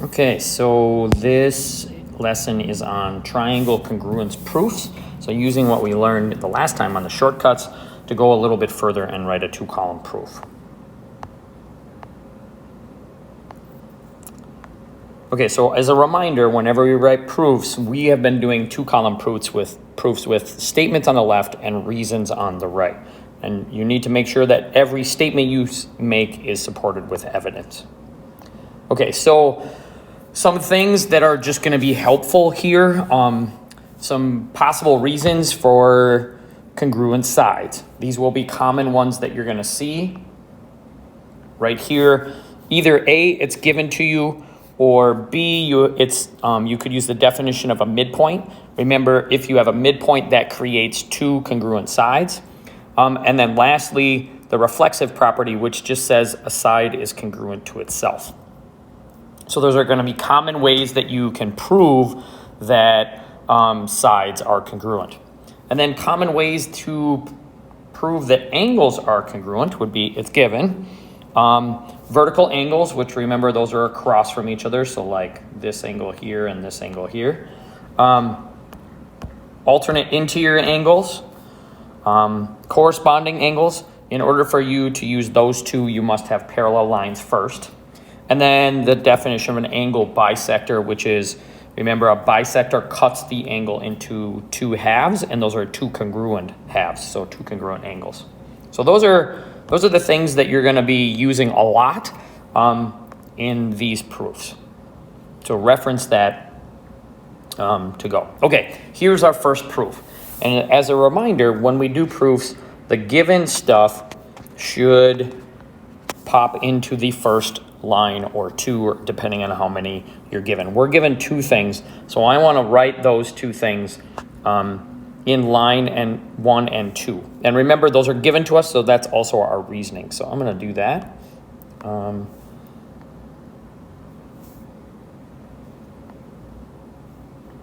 Okay, so this lesson is on triangle congruence proofs. So using what we learned the last time on the shortcuts to go a little bit further and write a two-column proof. Okay, so as a reminder, whenever we write proofs, we have been doing two-column proofs with statements on the left and reasons on the right. And you need to make sure that every statement you make is supported with evidence. Okay, so some things that are just going to be helpful here, some possible reasons for congruent sides. These will be common ones that you're going to see right here. Either A, it's given to you, or B, you could use the definition of a midpoint. Remember, if you have a midpoint, that creates two congruent sides. And then lastly, the reflexive property, which just says a side is congruent to itself. So those are going to be common ways that you can prove that sides are congruent. And then common ways to prove that angles are congruent would be, it's given. Vertical angles, which remember those are across from each other, so like this angle here and this angle here. Alternate interior angles, corresponding angles. In order for you to use those two, you must have parallel lines first. And then the definition of an angle bisector, which is, remember, a bisector cuts the angle into two halves, and those are two congruent halves, so two congruent angles. So those are the things that you're going to be using a lot in these proofs. So reference that to go. Okay, here's our first proof. And as a reminder, when we do proofs, the given stuff should pop into the first line or two, depending on how many you're given. We're given two things, so I want to write those two things in line and 1 and 2. And remember, those are given to us, so that's also our reasoning. So I'm going to do that.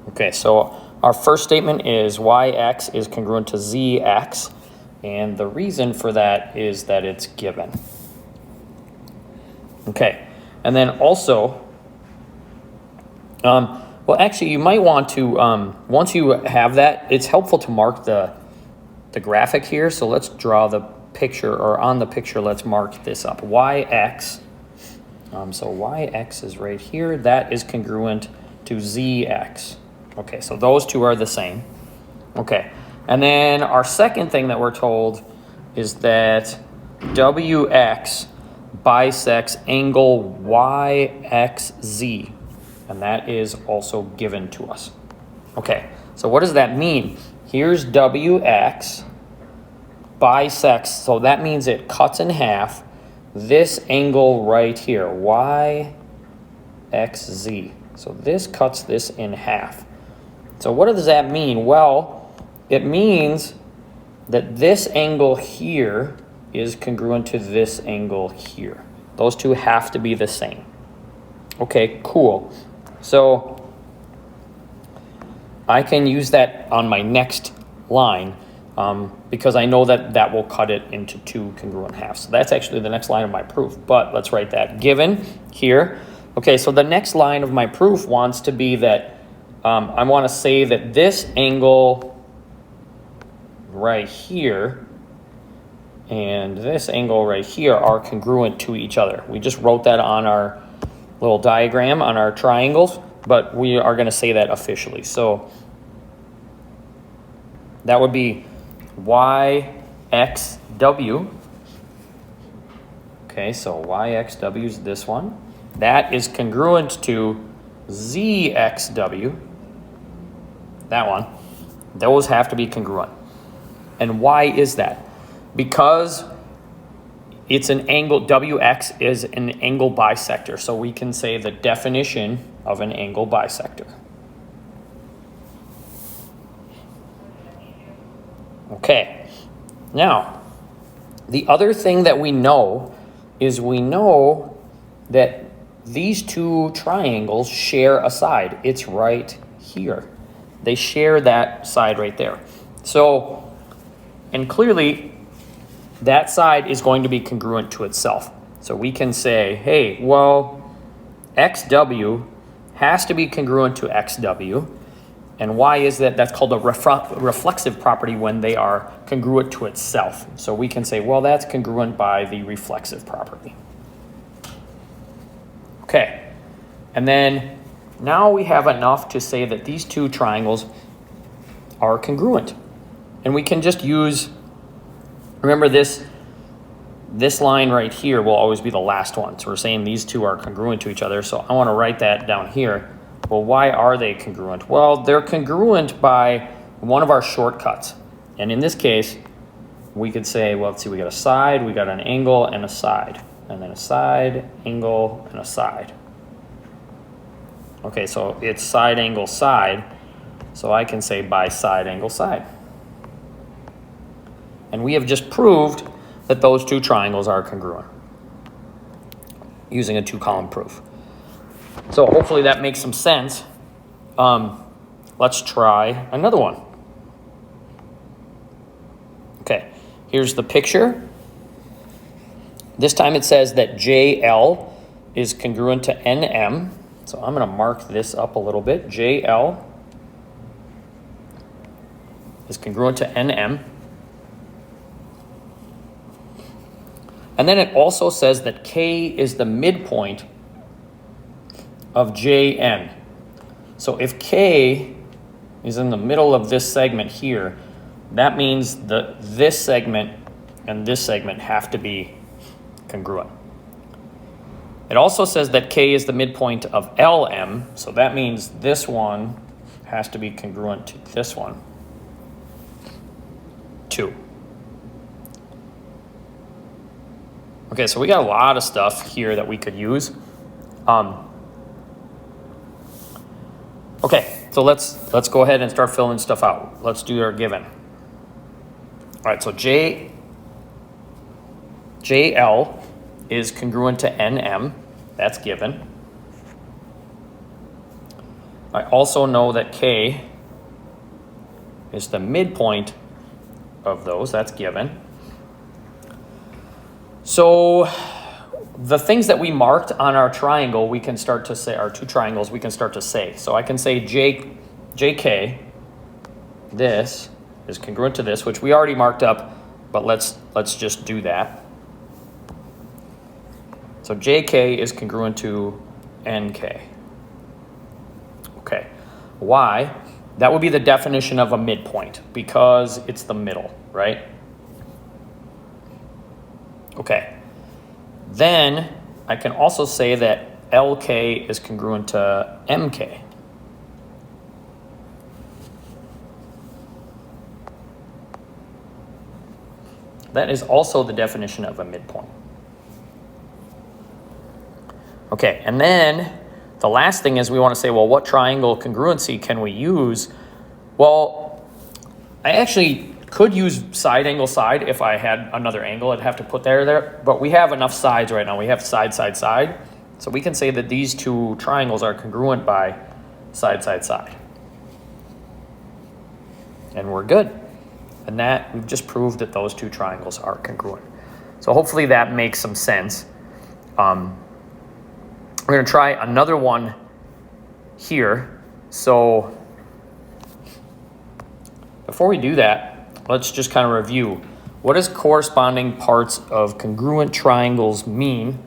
Okay, so our first statement is yx is congruent to zx, and the reason for that is that it's given. Okay, and then also, well, actually, you might want to, once you have that, it's helpful to mark the graphic here. So let's draw the picture, or on the picture, let's mark this up. Yx, so yx is right here. That is congruent to zx. Okay, so those two are the same. Okay, and then our second thing that we're told is that wx bisects angle yxz, and that is also given to us. Okay, so what does that mean? Here's wx bisects, so that means it cuts in half this angle right here, yxz. So this cuts this in half. So what does that mean? Well, it means that this angle here is congruent to this angle here. Those two have to be the same. Okay, cool. So I can use that on my next line because I know that that will cut it into two congruent halves. So that's actually the next line of my proof, but let's write that. Given here. Okay, so the next line of my proof wants to be that I want to say that this angle right here and this angle right here are congruent to each other. We just wrote that on our little diagram on our triangles, but we are going to say that officially. So that would be yxw. Okay, so yxw is this one. That is congruent to zxw. That one. Those have to be congruent. And why is that? Because it's an angle, wx is an angle bisector. So we can say the definition of an angle bisector. Okay. Now, the other thing that we know is we know that these two triangles share a side. It's right here. They share that side right there. So, and clearly, that side is going to be congruent to itself. So we can say, hey, well, XW has to be congruent to XW. And why is that? That's called a reflexive property when they are congruent to itself. So we can say, well, that's congruent by the reflexive property. Okay, and then now we have enough to say that these two triangles are congruent. And we can just use, remember this line right here will always be the last one. So we're saying these two are congruent to each other. So I want to write that down here. Well, why are they congruent? Well, they're congruent by one of our shortcuts. And in this case, we could say, well, let's see, we got a side, we got an angle, and a side. And then a side, angle, and a side. Okay, so it's side, angle, side. So I can say by side, angle, side. And we have just proved that those two triangles are congruent using a two-column proof. So hopefully that makes some sense. Let's try another one. Okay, here's the picture. This time it says that JL is congruent to NM. So I'm going to mark this up a little bit. JL is congruent to NM. And then it also says that K is the midpoint of JN. So if K is in the middle of this segment here, that means that this segment and this segment have to be congruent. It also says that K is the midpoint of LM, so that means this one has to be congruent to this one, too. Okay, so we got a lot of stuff here that we could use. Okay, so let's go ahead and start filling stuff out. Let's do our given. All right, so JL is congruent to NM. That's given. I also know that K is the midpoint of those. That's given. So the things that we marked on our triangle, we can start to say, our two triangles, we can start to say. So I can say JK, this is congruent to this, which we already marked up, but let's just do that. So JK is congruent to NK. Okay, why? That would be the definition of a midpoint because it's the middle, right? Okay, then I can also say that LK is congruent to MK. That is also the definition of a midpoint. Okay, and then the last thing is we want to say, well, what triangle congruency can we use? Well, I actually could use side, angle, side. If I had another angle, I'd have to put there, but we have enough sides right now. We have side, side, side. So we can say that these two triangles are congruent by side, side, side. And we're good. And that, we've just proved that those two triangles are congruent. So hopefully that makes some sense. We're going to try another one here. So before we do that, let's just kind of review. What does corresponding parts of congruent triangles mean?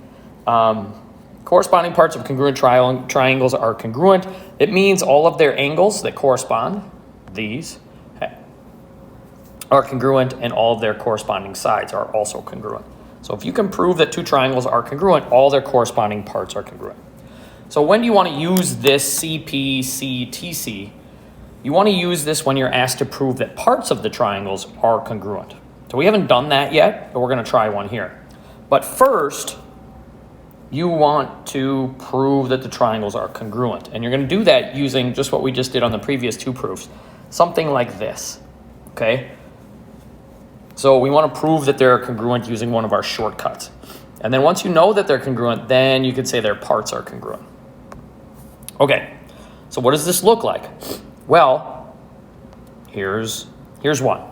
Corresponding parts of congruent triangles are congruent. It means all of their angles that correspond, these, are congruent, and all of their corresponding sides are also congruent. So if you can prove that two triangles are congruent, all their corresponding parts are congruent. So when do you want to use this CPCTC? You want to use this when you're asked to prove that parts of the triangles are congruent. So we haven't done that yet, but we're going to try one here. But first, you want to prove that the triangles are congruent. And you're going to do that using just what we just did on the previous two proofs. Something like this, okay? So we want to prove that they're congruent using one of our shortcuts. And then once you know that they're congruent, then you could say their parts are congruent. Okay, so what does this look like? Well, here's one.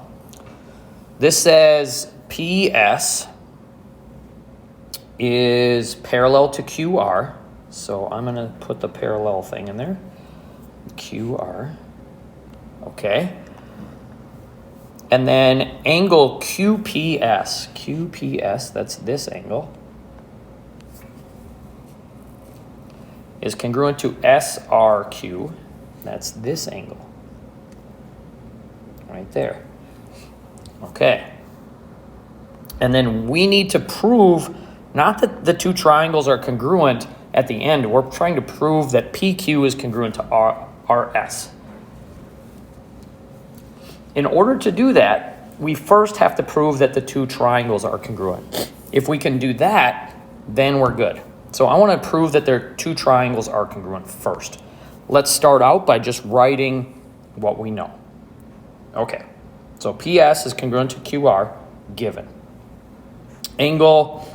This says PS is parallel to QR, So I'm going to put the parallel thing in there. QR. Okay. And then angle QPS. QPS, that's this angle, is congruent to SRQ. That's this angle. Right there. Okay. And then we need to prove not that the two triangles are congruent at the end. We're trying to prove that PQ is congruent to RS. In order to do that, we first have to prove that the two triangles are congruent. If we can do that, then we're good. So I want to prove that their two triangles are congruent first. Let's start out by just writing what we know. Okay, so PS is congruent to QR, given. Angle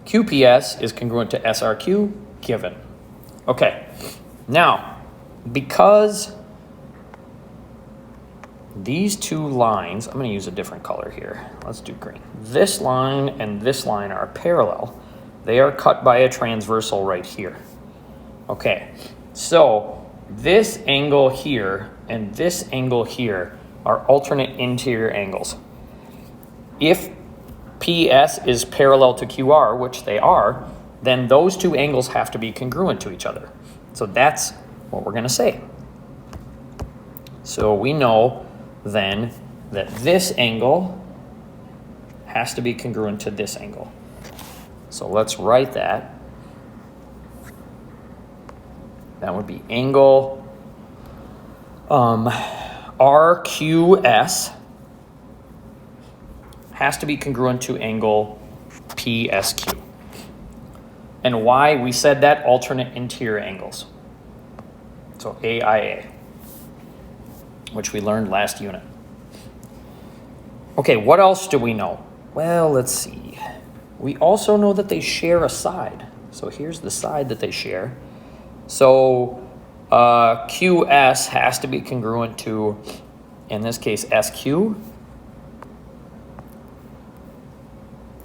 QPS is congruent to SRQ, given. Okay, now, because these two lines, I'm going to use a different color here. Let's do green. This line and this line are parallel. They are cut by a transversal right here. Okay, so this angle here and this angle here are alternate interior angles. If PS is parallel to QR, which they are, then those two angles have to be congruent to each other. So that's what we're going to say. So we know then that this angle has to be congruent to this angle. So let's write that. That would be angle RQS has to be congruent to angle PSQ. And why? We said that alternate interior angles. So AIA, which we learned last unit. Okay, what else do we know? Well, let's see. We also know that they share a side. So here's the side that they share. So QS has to be congruent to, in this case, SQ.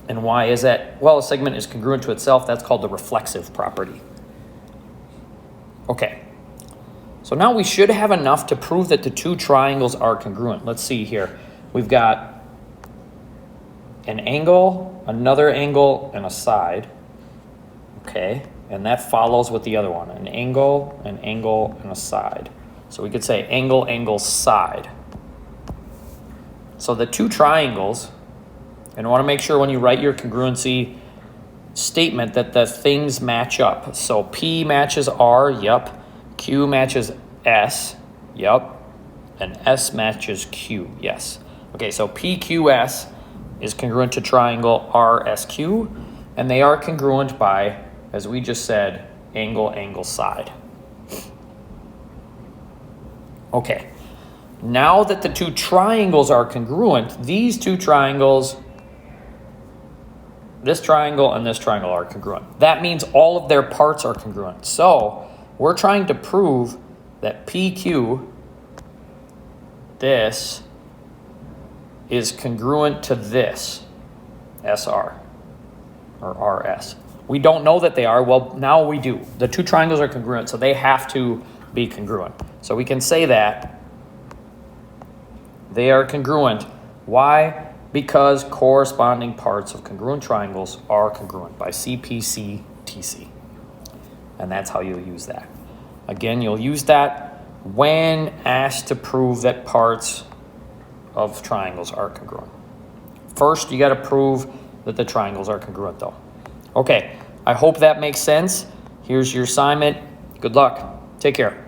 And why is that? Well, a segment is congruent to itself. That's called the reflexive property. Okay. So now we should have enough to prove that the two triangles are congruent. Let's see here. We've got an angle, another angle, and a side. Okay. And that follows with the other one. An angle, and a side. So we could say angle, angle, side. So the two triangles, and I want to make sure when you write your congruency statement that the things match up. So P matches R, yep. Q matches S, yep. And S matches Q, yes. Okay, so PQS is congruent to triangle RSQ, and they are congruent by, as we just said, angle, angle, side. Okay, now that the two triangles are congruent, these two triangles, this triangle and this triangle are congruent. That means all of their parts are congruent. So we're trying to prove that PQ, this, is congruent to this, SR, or RS. We don't know that they are. Well, now we do. The two triangles are congruent, so they have to be congruent. So we can say that they are congruent. Why? Because corresponding parts of congruent triangles are congruent by CPC/TC. And that's how you'll use that. Again, you'll use that when asked to prove that parts of triangles are congruent. First, you got to prove that the triangles are congruent, though. Okay, I hope that makes sense. Here's your assignment. Good luck. Take care.